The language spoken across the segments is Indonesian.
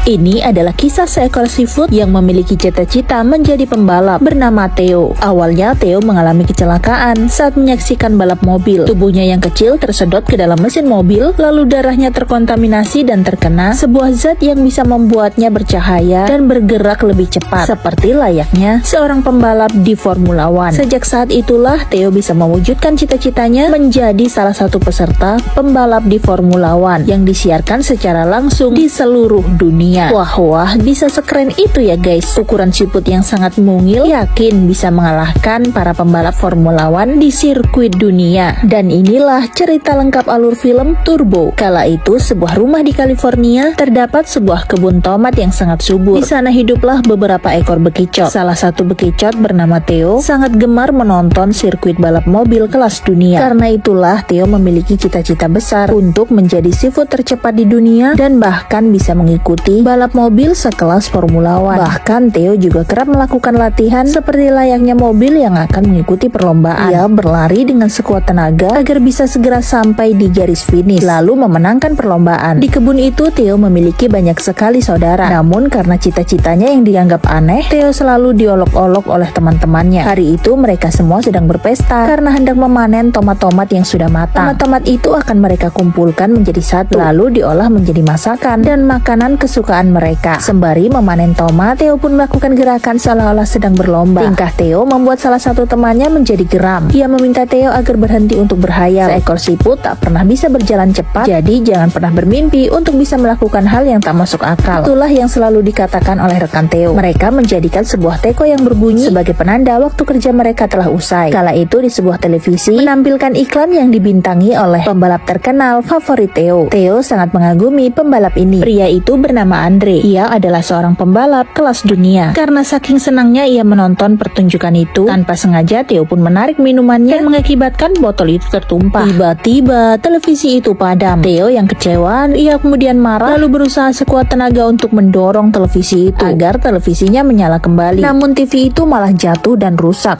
Ini adalah kisah seekor seafood yang memiliki cita-cita menjadi pembalap bernama Theo. Awalnya Theo mengalami kecelakaan saat menyaksikan balap mobil. Tubuhnya yang kecil tersedot ke dalam mesin mobil, lalu darahnya terkontaminasi dan terkena sebuah zat yang bisa membuatnya bercahaya dan bergerak lebih cepat, seperti layaknya seorang pembalap di Formula One. Sejak saat itulah Theo bisa mewujudkan cita-citanya menjadi salah satu peserta pembalap di Formula One yang disiarkan secara langsung di seluruh dunia. Wah, bisa sekeren itu ya guys. Ukuran siput yang sangat mungil yakin bisa mengalahkan para pembalap Formula One di sirkuit dunia. Dan inilah cerita lengkap alur film Turbo. Kala itu sebuah rumah di California terdapat sebuah kebun tomat yang sangat subur. Di sana hiduplah beberapa ekor bekicot. Salah satu bekicot bernama Theo sangat gemar menonton sirkuit balap mobil kelas dunia. Karena itulah Theo memiliki cita-cita besar untuk menjadi seafood tercepat di dunia dan bahkan bisa mengikuti balap mobil sekelas Formula One. Bahkan Theo juga kerap melakukan latihan seperti layaknya mobil yang akan mengikuti perlombaan. Ia berlari dengan sekuat tenaga agar bisa segera sampai di garis finish, lalu memenangkan perlombaan. Di kebun itu Theo memiliki banyak sekali saudara. Namun karena cita-citanya yang dianggap aneh, Theo selalu diolok-olok oleh teman-temannya. Hari itu mereka semua sedang berpesta karena hendak memanen tomat-tomat yang sudah matang. Tomat-tomat itu akan mereka kumpulkan menjadi satu, lalu diolah menjadi masakan dan makanan kesukaan mereka. Sembari memanen tomat, Theo pun melakukan gerakan seolah-olah sedang berlomba. Tingkah Theo membuat salah satu temannya menjadi geram. Ia meminta Theo agar berhenti untuk berhayal. Seekor siput tak pernah bisa berjalan cepat, jadi jangan pernah bermimpi untuk bisa melakukan hal yang tak masuk akal. Itulah yang selalu dikatakan oleh rekan Theo. Mereka menjadikan sebuah teko yang berbunyi sebagai penanda waktu kerja mereka telah usai. Kala itu di sebuah televisi menampilkan iklan yang dibintangi oleh pembalap terkenal favorit Theo. Theo sangat mengagumi pembalap ini. Pria itu bernama Andre. Ia adalah seorang pembalap kelas dunia. Karena saking senangnya ia menonton pertunjukan itu, tanpa sengaja Theo pun menarik minumannya dan mengakibatkan botol itu tertumpah. Tiba-tiba televisi itu padam. Theo yang kecewa, ia kemudian marah lalu berusaha sekuat tenaga untuk mendorong televisi itu agar televisinya menyala kembali. Namun TV itu malah jatuh dan rusak.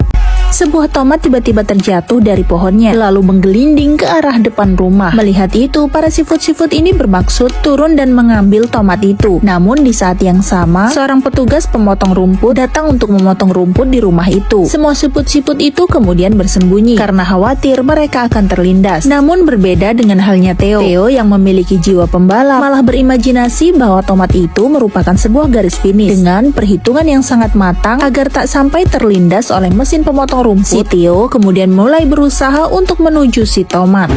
Sebuah tomat tiba-tiba terjatuh dari pohonnya, lalu menggelinding ke arah depan rumah. Melihat itu, para siput-siput ini bermaksud turun dan mengambil tomat itu. Namun di saat yang sama, seorang petugas pemotong rumput datang untuk memotong rumput di rumah itu. Semua siput-siput itu kemudian bersembunyi karena khawatir mereka akan terlindas. Namun berbeda dengan halnya Theo. Theo yang memiliki jiwa pembalap malah berimajinasi bahwa tomat itu merupakan sebuah garis finish. Dengan perhitungan yang sangat matang agar tak sampai terlindas oleh mesin pemotong rumput, si Theo kemudian mulai berusaha untuk menuju si tomat.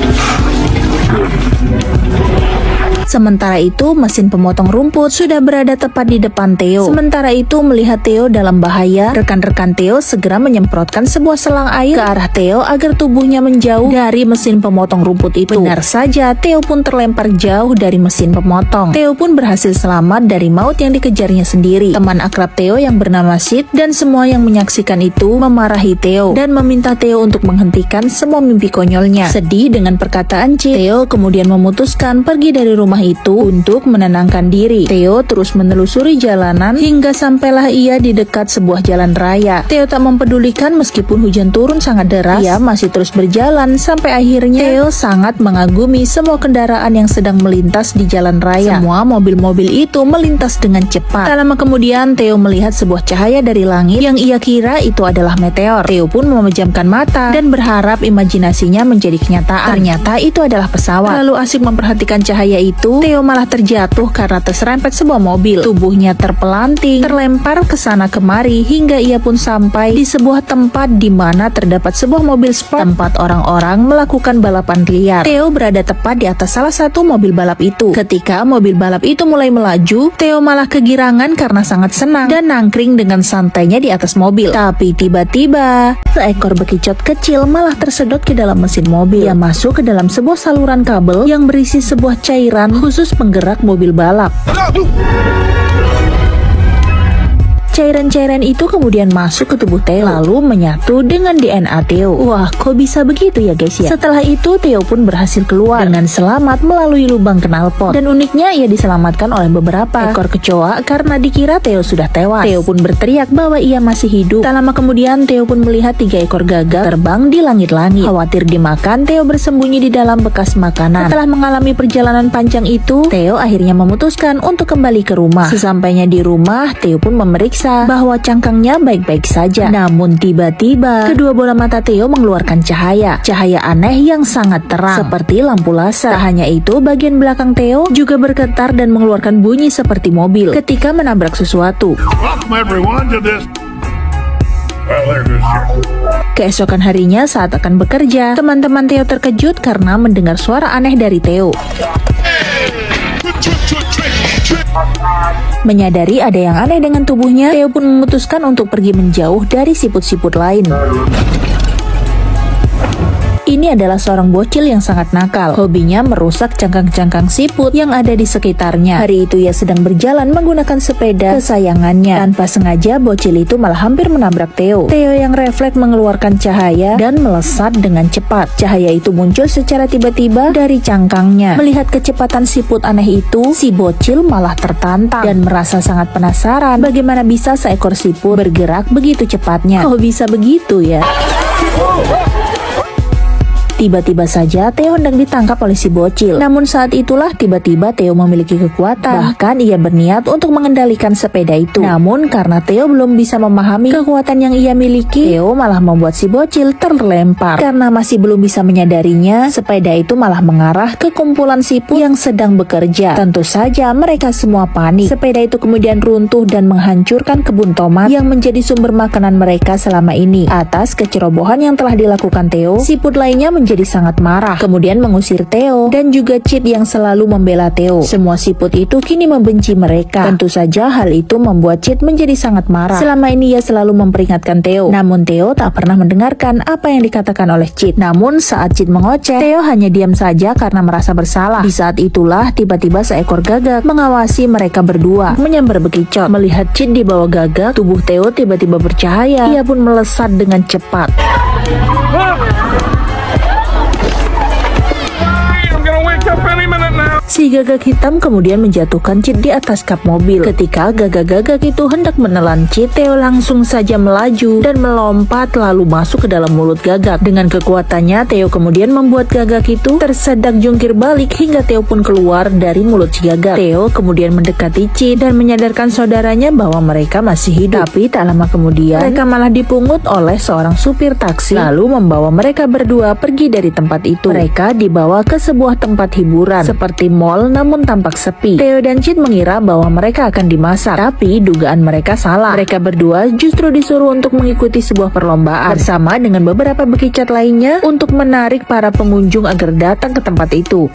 Sementara itu, mesin pemotong rumput sudah berada tepat di depan Theo. Sementara itu, melihat Theo dalam bahaya, rekan-rekan Theo segera menyemprotkan sebuah selang air ke arah Theo agar tubuhnya menjauh dari mesin pemotong rumput itu. Benar saja, Theo pun terlempar jauh dari mesin pemotong. Theo pun berhasil selamat dari maut yang dikejarnya sendiri. Teman akrab Theo yang bernama Sid dan semua yang menyaksikan itu memarahi Theo dan meminta Theo untuk menghentikan semua mimpi konyolnya. Sedih dengan perkataan Sid, Theo kemudian memutuskan pergi dari rumah itu untuk menenangkan diri. Theo terus menelusuri jalanan hingga sampailah ia di dekat sebuah jalan raya. Theo tak mempedulikan meskipun hujan turun sangat deras. Ia masih terus berjalan sampai akhirnya Theo sangat mengagumi semua kendaraan yang sedang melintas di jalan raya. Semua mobil-mobil itu melintas dengan cepat. Tak lama kemudian Theo melihat sebuah cahaya dari langit yang ia kira itu adalah meteor. Theo pun memejamkan mata dan berharap imajinasinya menjadi kenyataan. Ternyata itu adalah pesawat. Lalu asik memperhatikan cahaya itu, Theo malah terjatuh karena terserempet sebuah mobil. Tubuhnya terpelanting, terlempar ke sana kemari hingga ia pun sampai di sebuah tempat di mana terdapat sebuah mobil sport tempat orang-orang melakukan balapan liar. Theo berada tepat di atas salah satu mobil balap itu. Ketika mobil balap itu mulai melaju, Theo malah kegirangan karena sangat senang dan nangkring dengan santainya di atas mobil. Tapi tiba-tiba seekor bekicot kecil malah tersedot ke dalam mesin mobil. Ia masuk ke dalam sebuah saluran kabel yang berisi sebuah cairan khusus penggerak mobil balap. Cairan-cairan itu kemudian masuk ke tubuh Theo, lalu menyatu dengan DNA Theo. Wah, kok bisa begitu ya guys ya? Setelah itu Theo pun berhasil keluar dengan selamat melalui lubang knalpot. Dan uniknya ia diselamatkan oleh beberapa ekor kecoa karena dikira Theo sudah tewas. Theo pun berteriak bahwa ia masih hidup. Tak lama kemudian Theo pun melihat 3 ekor gagak terbang di langit-langit. Khawatir dimakan, Theo bersembunyi di dalam bekas makanan. Setelah mengalami perjalanan panjang itu, Theo akhirnya memutuskan untuk kembali ke rumah. Sesampainya di rumah, Theo pun memeriksa bahwa cangkangnya baik-baik saja. Namun tiba-tiba kedua bola mata Theo mengeluarkan cahaya aneh yang sangat terang seperti lampu laser. Tak hanya itu, bagian belakang Theo juga bergetar dan mengeluarkan bunyi seperti mobil ketika menabrak sesuatu. Keesokan harinya saat akan bekerja, teman-teman Theo terkejut karena mendengar suara aneh dari Theo. Menyadari ada yang aneh dengan tubuhnya, Theo pun memutuskan untuk pergi menjauh dari siput-siput lain. Ini adalah seorang bocil yang sangat nakal. Hobinya merusak cangkang-cangkang siput yang ada di sekitarnya. Hari itu ia sedang berjalan menggunakan sepeda kesayangannya. Tanpa sengaja, bocil itu malah hampir menabrak Theo. Theo yang refleks mengeluarkan cahaya dan melesat dengan cepat. Cahaya itu muncul secara tiba-tiba dari cangkangnya. Melihat kecepatan siput aneh itu, si bocil malah tertantang dan merasa sangat penasaran bagaimana bisa seekor siput bergerak begitu cepatnya. Kok bisa begitu ya? Tiba-tiba saja Theo hendak ditangkap oleh si bocil. Namun saat itulah tiba-tiba Theo memiliki kekuatan. Bahkan ia berniat untuk mengendalikan sepeda itu. Namun karena Theo belum bisa memahami kekuatan yang ia miliki, Theo malah membuat si bocil terlempar. Karena masih belum bisa menyadarinya, sepeda itu malah mengarah ke kumpulan siput yang sedang bekerja. Tentu saja mereka semua panik. Sepeda itu kemudian runtuh dan menghancurkan kebun tomat yang menjadi sumber makanan mereka selama ini. Atas kecerobohan yang telah dilakukan Theo, siput lainnya menjadi sangat marah, kemudian mengusir Theo dan juga Chip yang selalu membela Theo. Semua siput itu kini membenci mereka. Tentu saja hal itu membuat Chip menjadi sangat marah. Selama ini ia selalu memperingatkan Theo, namun Theo tak pernah mendengarkan apa yang dikatakan oleh Chip. Namun saat Chip mengoceh, Theo hanya diam saja karena merasa bersalah. Di saat itulah tiba-tiba seekor gagak mengawasi mereka berdua, menyambar bekicot. Melihat Chip di bawah gagak, tubuh Theo tiba-tiba bercahaya. Ia pun melesat dengan cepat. Si gagak hitam kemudian menjatuhkan Chip di atas kap mobil. Ketika gagak-gagak itu hendak menelan Chip, Theo langsung saja melaju dan melompat lalu masuk ke dalam mulut gagak. Dengan kekuatannya, Theo kemudian membuat gagak itu tersedak jungkir balik hingga Theo pun keluar dari mulut si gagak. Theo kemudian mendekati Chip dan menyadarkan saudaranya bahwa mereka masih hidup. Tapi tak lama kemudian, mereka malah dipungut oleh seorang supir taksi lalu membawa mereka berdua pergi dari tempat itu. Mereka dibawa ke sebuah tempat hiburan seperti mall, namun tampak sepi. Theo dan Chip mengira bahwa mereka akan dimasak, tapi dugaan mereka salah. Mereka berdua justru disuruh untuk mengikuti sebuah perlombaan bersama dengan beberapa bekicot lainnya untuk menarik para pengunjung agar datang ke tempat itu.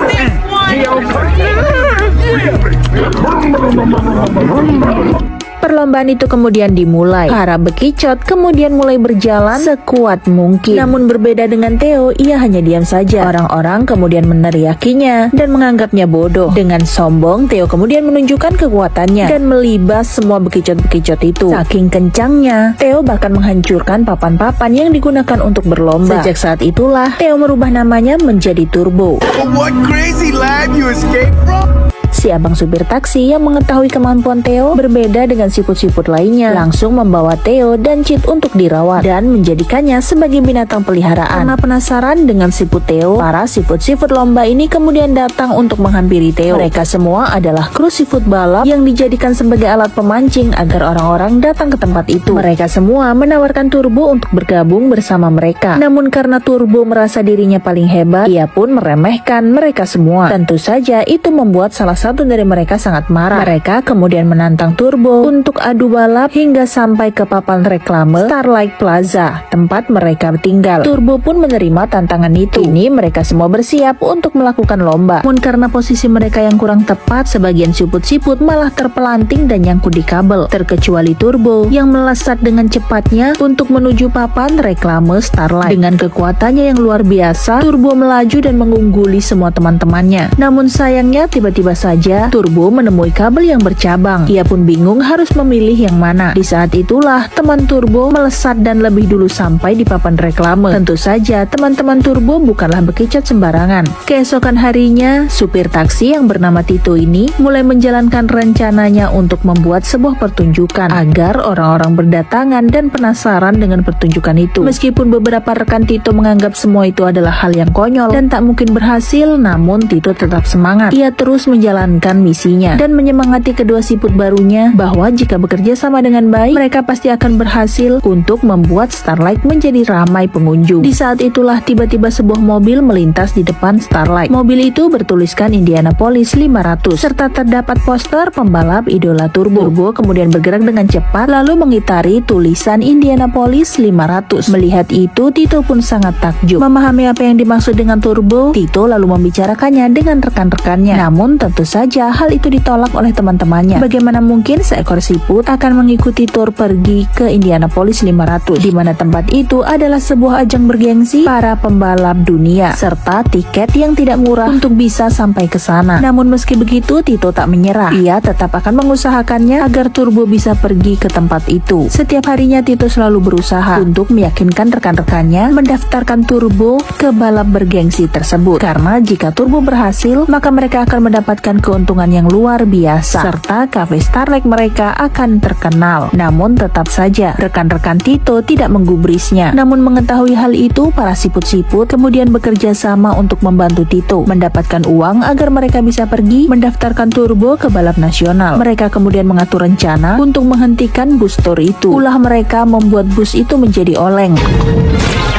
Perlombaan itu kemudian dimulai. Para bekicot kemudian mulai berjalan sekuat mungkin. Namun berbeda dengan Theo, ia hanya diam saja. Orang-orang kemudian meneriakinya dan menganggapnya bodoh. Dengan sombong, Theo kemudian menunjukkan kekuatannya dan melibas semua bekicot-bekicot itu. Saking kencangnya, Theo bahkan menghancurkan papan-papan yang digunakan untuk berlomba. Sejak saat itulah, Theo merubah namanya menjadi Turbo. What crazy life you escape from? Si abang supir taksi yang mengetahui kemampuan Theo berbeda dengan siput-siput lainnya, langsung membawa Theo dan Chip untuk dirawat dan menjadikannya sebagai binatang peliharaan. Karena penasaran dengan siput Theo, para siput-siput lomba ini kemudian datang untuk menghampiri Theo. Mereka semua adalah kru siput balap yang dijadikan sebagai alat pemancing agar orang-orang datang ke tempat itu. Mereka semua menawarkan Turbo untuk bergabung bersama mereka. Namun karena Turbo merasa dirinya paling hebat, ia pun meremehkan mereka semua. Tentu saja itu membuat salah satu dari mereka sangat marah. Mereka kemudian menantang Turbo untuk adu balap hingga sampai ke papan reklame Starlight Plaza, tempat mereka tinggal. Turbo pun menerima tantangan itu. Kini mereka semua bersiap untuk melakukan lomba. Namun karena posisi mereka yang kurang tepat, sebagian siput-siput malah terpelanting dan nyangkut di kabel. Terkecuali Turbo yang melesat dengan cepatnya untuk menuju papan reklame Starlight. Dengan kekuatannya yang luar biasa, Turbo melaju dan mengungguli semua teman-temannya. Namun sayangnya tiba-tiba saja saja, Turbo menemui kabel yang bercabang. Ia pun bingung harus memilih yang mana. Di saat itulah teman Turbo melesat dan lebih dulu sampai di papan reklame. Tentu saja teman-teman Turbo bukanlah bekicot sembarangan. Keesokan harinya, supir taksi yang bernama Tito ini mulai menjalankan rencananya untuk membuat sebuah pertunjukan agar orang-orang berdatangan dan penasaran dengan pertunjukan itu. Meskipun beberapa rekan Tito menganggap semua itu adalah hal yang konyol dan tak mungkin berhasil, namun Tito tetap semangat. Ia terus menjalankan misinya dan menyemangati kedua siput barunya bahwa jika bekerja sama dengan baik, mereka pasti akan berhasil untuk membuat Starlight menjadi ramai pengunjung. Di saat itulah tiba-tiba sebuah mobil melintas di depan Starlight. Mobil itu bertuliskan Indianapolis 500 serta terdapat poster pembalap idola Turbo. Turbo kemudian bergerak dengan cepat lalu mengitari tulisan Indianapolis 500. Melihat itu, Tito pun sangat takjub. Memahami apa yang dimaksud dengan Turbo, Tito lalu membicarakannya dengan rekan-rekannya. Namun tentu saja hal itu ditolak oleh teman-temannya. Bagaimana mungkin seekor siput akan mengikuti tur pergi ke Indianapolis 500, di mana tempat itu adalah sebuah ajang bergengsi para pembalap dunia serta tiket yang tidak murah untuk bisa sampai ke sana. Namun meski begitu, Tito tak menyerah. Ia tetap akan mengusahakannya agar Turbo bisa pergi ke tempat itu. Setiap harinya Tito selalu berusaha untuk meyakinkan rekan-rekannya mendaftarkan Turbo ke balap bergengsi tersebut. Karena jika Turbo berhasil, maka mereka akan mendapatkan keuntungan yang luar biasa serta kafe Starlight mereka akan terkenal. Namun tetap saja rekan-rekan Tito tidak menggubrisnya. Namun mengetahui hal itu, para siput-siput kemudian bekerja sama untuk membantu Tito mendapatkan uang agar mereka bisa pergi mendaftarkan Turbo ke balap nasional. Mereka kemudian mengatur rencana untuk menghentikan bus tour itu. Ulah mereka membuat bus itu menjadi oleng.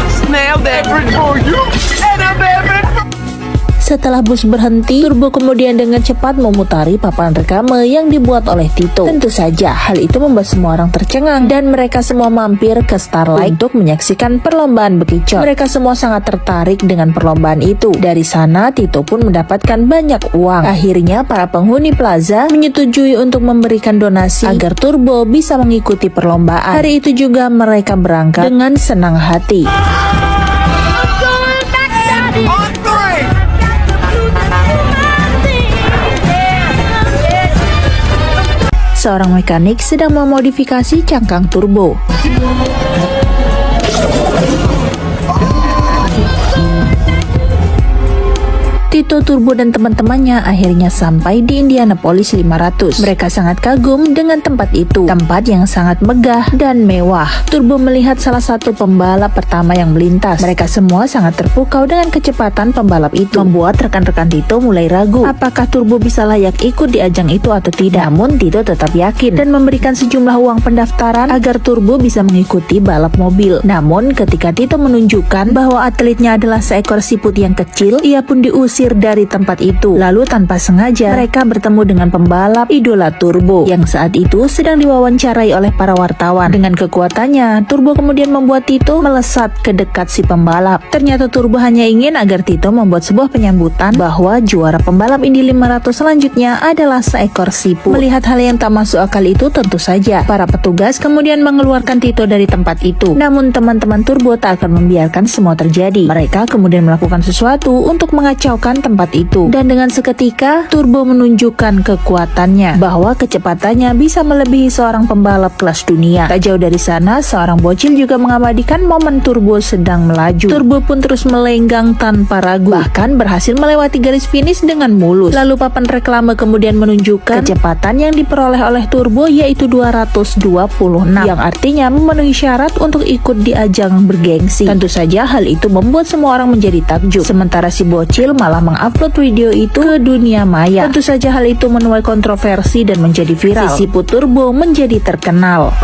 Snail that for you and a baby. Setelah bus berhenti, Turbo kemudian dengan cepat memutari papan reklame yang dibuat oleh Tito. Tentu saja hal itu membuat semua orang tercengang dan mereka semua mampir ke Starlight untuk menyaksikan perlombaan bekicot. Mereka semua sangat tertarik dengan perlombaan itu. Dari sana Tito pun mendapatkan banyak uang. Akhirnya para penghuni plaza menyetujui untuk memberikan donasi agar Turbo bisa mengikuti perlombaan. Hari itu juga mereka berangkat dengan senang hati. Seorang mekanik sedang memodifikasi cangkang turbo. Tito, Turbo, dan teman-temannya akhirnya sampai di Indianapolis 500. Mereka sangat kagum dengan tempat itu, tempat yang sangat megah dan mewah. Turbo melihat salah satu pembalap pertama yang melintas. Mereka semua sangat terpukau dengan kecepatan pembalap itu, membuat rekan-rekan Tito mulai ragu apakah Turbo bisa layak ikut di ajang itu atau tidak. Namun Tito tetap yakin dan memberikan sejumlah uang pendaftaran agar Turbo bisa mengikuti balap mobil. Namun ketika Tito menunjukkan bahwa atletnya adalah seekor siput yang kecil, ia pun diusir dari tempat itu. Lalu tanpa sengaja mereka bertemu dengan pembalap idola Turbo yang saat itu sedang diwawancarai oleh para wartawan. Dengan kekuatannya, Turbo kemudian membuat Tito melesat ke dekat si pembalap. Ternyata Turbo hanya ingin agar Tito membuat sebuah penyambutan bahwa juara pembalap Indy 500 selanjutnya adalah seekor siput. Melihat hal yang tak masuk akal itu, tentu saja para petugas kemudian mengeluarkan Tito dari tempat itu. Namun teman-teman Turbo tak akan membiarkan semua terjadi. Mereka kemudian melakukan sesuatu untuk mengacaukan tempat itu, dan dengan seketika Turbo menunjukkan kekuatannya bahwa kecepatannya bisa melebihi seorang pembalap kelas dunia. Tak jauh dari sana, seorang bocil juga mengabadikan momen Turbo sedang melaju. Turbo pun terus melenggang tanpa ragu, bahkan berhasil melewati garis finish dengan mulus. Lalu papan reklame kemudian menunjukkan kecepatan yang diperoleh oleh Turbo yaitu 226, yang artinya memenuhi syarat untuk ikut di ajang bergengsi. Tentu saja hal itu membuat semua orang menjadi takjub, sementara si bocil malah mengupload video itu ke dunia maya. Tentu saja hal itu menuai kontroversi dan menjadi viral. Si siput Turbo menjadi terkenal.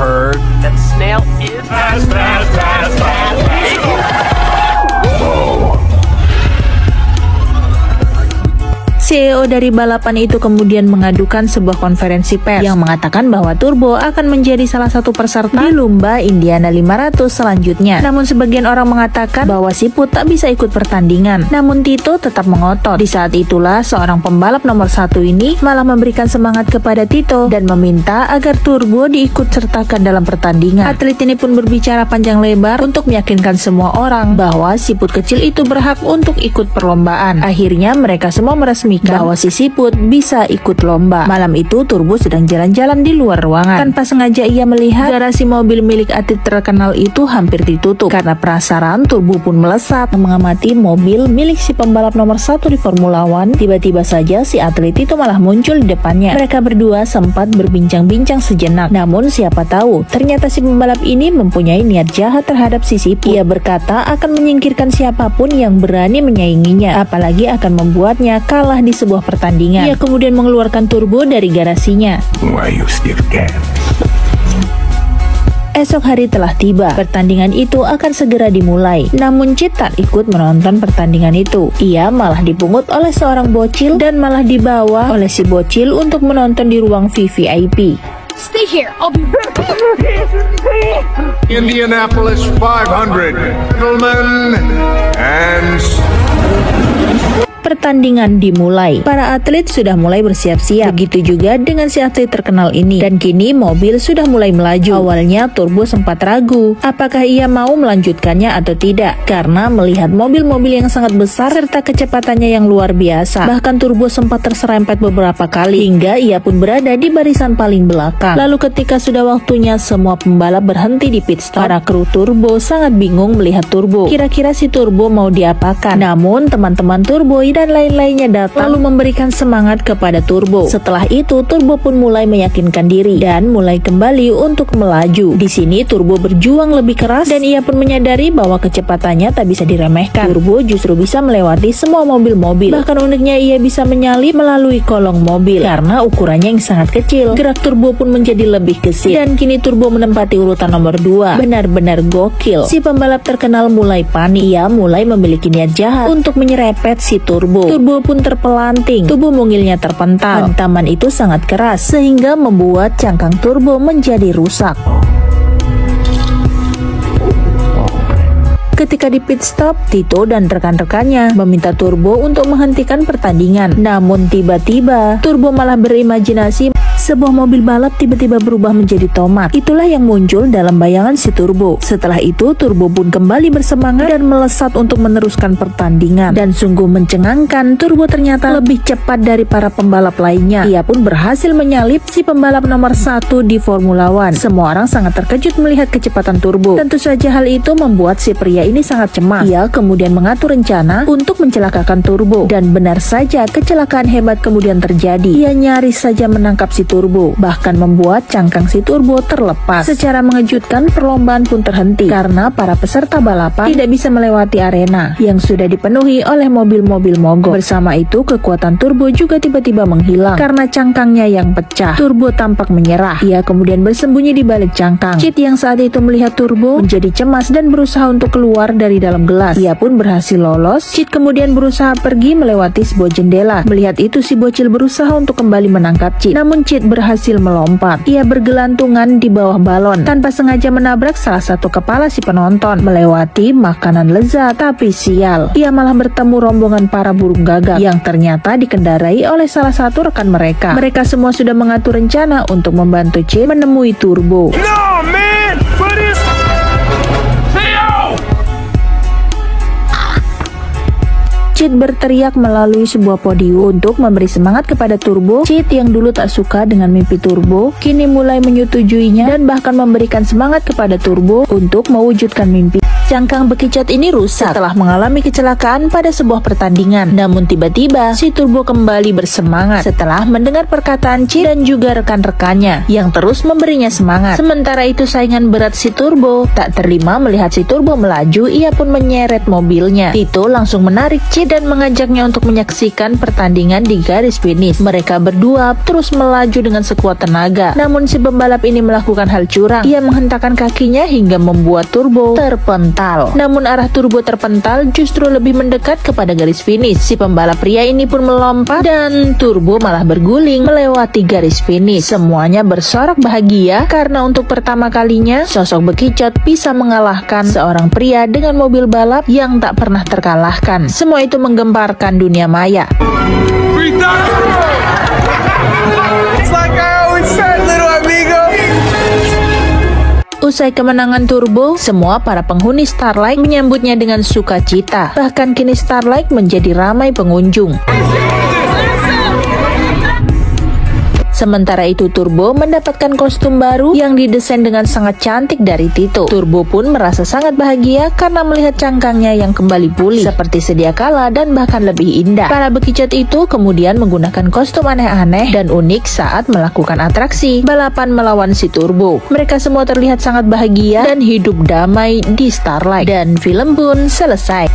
CEO dari balapan itu kemudian mengadukan sebuah konferensi pers yang mengatakan bahwa Turbo akan menjadi salah satu peserta di lomba Indiana 500 selanjutnya. Namun sebagian orang mengatakan bahwa siput tak bisa ikut pertandingan. Namun Tito tetap mengotot. Di saat itulah seorang pembalap nomor 1 ini malah memberikan semangat kepada Tito dan meminta agar Turbo diikut sertakan dalam pertandingan. Atlet ini pun berbicara panjang lebar untuk meyakinkan semua orang bahwa siput kecil itu berhak untuk ikut perlombaan. Akhirnya mereka semua meresmikan membuktikan bahwa si siput bisa ikut lomba. Malam itu Turbo sedang jalan-jalan di luar ruangan. Tanpa sengaja ia melihat garasi mobil milik atlet terkenal itu hampir ditutup. Karena penasaran, Turbo pun melesat mengamati mobil milik si pembalap nomor 1 di Formula One. Tiba-tiba saja si atlet itu malah muncul di depannya. Mereka berdua sempat berbincang-bincang sejenak. Namun siapa tahu, ternyata si pembalap ini mempunyai niat jahat terhadap si siput. Ia berkata akan menyingkirkan siapapun yang berani menyainginya, apalagi akan membuatnya kalah di sebuah pertandingan. Ia kemudian mengeluarkan Turbo dari garasinya. Why you still can? Esok hari telah tiba. Pertandingan itu akan segera dimulai. Namun Cid tak ikut menonton pertandingan itu. Ia malah dipungut oleh seorang bocil dan malah dibawa oleh si bocil untuk menonton di ruang VVIP. Stay here, I'll be back. Indianapolis 500, gentlemen, and Pertandingan dimulai. Para atlet sudah mulai bersiap-siap. Begitu juga dengan si atlet terkenal ini. Dan kini mobil sudah mulai melaju. Awalnya Turbo sempat ragu apakah ia mau melanjutkannya atau tidak, karena melihat mobil-mobil yang sangat besar serta kecepatannya yang luar biasa. Bahkan Turbo sempat terserempet beberapa kali hingga ia pun berada di barisan paling belakang. Lalu ketika sudah waktunya semua pembalap berhenti di pit stop, para kru Turbo sangat bingung melihat Turbo. Kira-kira si Turbo mau diapakan? Namun teman-teman Turbo dan lain-lainnya datang lalu memberikan semangat kepada Turbo. Setelah itu Turbo pun mulai meyakinkan diri dan mulai kembali untuk melaju. Di sini Turbo berjuang lebih keras dan ia pun menyadari bahwa kecepatannya tak bisa diremehkan. Turbo justru bisa melewati semua mobil-mobil. Bahkan uniknya ia bisa menyalip melalui kolong mobil karena ukurannya yang sangat kecil. Gerak Turbo pun menjadi lebih gesit dan kini Turbo menempati urutan nomor 2. Benar-benar gokil. Si pembalap terkenal mulai panik. Ia mulai memiliki niat jahat untuk menyerepet si Turbo. Turbo pun terpelanting, tubuh mungilnya terpental. Hantaman itu sangat keras sehingga membuat cangkang Turbo menjadi rusak. Ketika di pit stop, Tito dan rekan-rekannya meminta Turbo untuk menghentikan pertandingan. Namun tiba-tiba Turbo malah berimajinasi sebuah mobil balap tiba-tiba berubah menjadi tomat. Itulah yang muncul dalam bayangan si Turbo. Setelah itu Turbo pun kembali bersemangat dan melesat untuk meneruskan pertandingan. Dan sungguh mencengangkan, Turbo ternyata lebih cepat dari para pembalap lainnya. Ia pun berhasil menyalip si pembalap nomor 1 di Formula One. Semua orang sangat terkejut melihat kecepatan Turbo. Tentu saja hal itu membuat si pria ini sangat cemas. Ia kemudian mengatur rencana untuk mencelakakan Turbo. Dan benar saja kecelakaan hebat kemudian terjadi. Ia nyaris saja menangkap si Turbo, bahkan membuat cangkang si Turbo terlepas. Secara mengejutkan, perlombaan pun terhenti karena para peserta balapan tidak bisa melewati arena yang sudah dipenuhi oleh mobil-mobil mogok. Bersama itu, kekuatan Turbo juga tiba-tiba menghilang karena cangkangnya yang pecah. Turbo tampak menyerah. Ia kemudian bersembunyi di balik cangkang. Cid yang saat itu melihat Turbo menjadi cemas dan berusaha untuk keluar dari dalam gelas. Ia pun berhasil lolos. Cid kemudian berusaha pergi melewati sebuah jendela. Melihat itu, si bocil berusaha untuk kembali menangkap Cid. Namun Cid berhasil melompat. Ia bergelantungan di bawah balon tanpa sengaja menabrak salah satu kepala si penonton, melewati makanan lezat. Tapi sial, ia malah bertemu rombongan para burung gagak yang ternyata dikendarai oleh salah satu rekan mereka. Mereka semua sudah mengatur rencana untuk membantu Cid menemui Turbo. no, man. What is? Cid berteriak melalui sebuah podium untuk memberi semangat kepada Turbo. Cid yang dulu tak suka dengan mimpi Turbo, kini mulai menyetujuinya dan bahkan memberikan semangat kepada Turbo untuk mewujudkan mimpi. Cangkang bekicot ini rusak setelah mengalami kecelakaan pada sebuah pertandingan. Namun tiba-tiba si Turbo kembali bersemangat setelah mendengar perkataan Cid dan juga rekan-rekannya yang terus memberinya semangat. Sementara itu saingan berat si Turbo tak terima melihat si Turbo melaju. Ia pun menyeret mobilnya. Tito langsung menarik Cid dan mengajaknya untuk menyaksikan pertandingan di garis finish. Mereka berdua terus melaju dengan sekuat tenaga. Namun si pembalap ini melakukan hal curang. Ia menghentakkan kakinya hingga membuat Turbo terpental. Namun arah Turbo terpental justru lebih mendekat kepada garis finish. Si pembalap pria ini pun melompat dan Turbo malah berguling melewati garis finish. Semuanya bersorak bahagia karena untuk pertama kalinya sosok bekicot bisa mengalahkan seorang pria dengan mobil balap yang tak pernah terkalahkan. Semua itu menggemparkan dunia maya. It's like I always said, little amigo. Usai kemenangan Turbo, semua para penghuni Starlight menyambutnya dengan sukacita. Bahkan kini Starlight menjadi ramai pengunjung. Sementara itu Turbo mendapatkan kostum baru yang didesain dengan sangat cantik dari Tito. Turbo pun merasa sangat bahagia karena melihat cangkangnya yang kembali pulih seperti sedia kala dan bahkan lebih indah. Para bekicot itu kemudian menggunakan kostum aneh-aneh dan unik saat melakukan atraksi balapan melawan si Turbo. Mereka semua terlihat sangat bahagia dan hidup damai di Starlight, dan film pun selesai.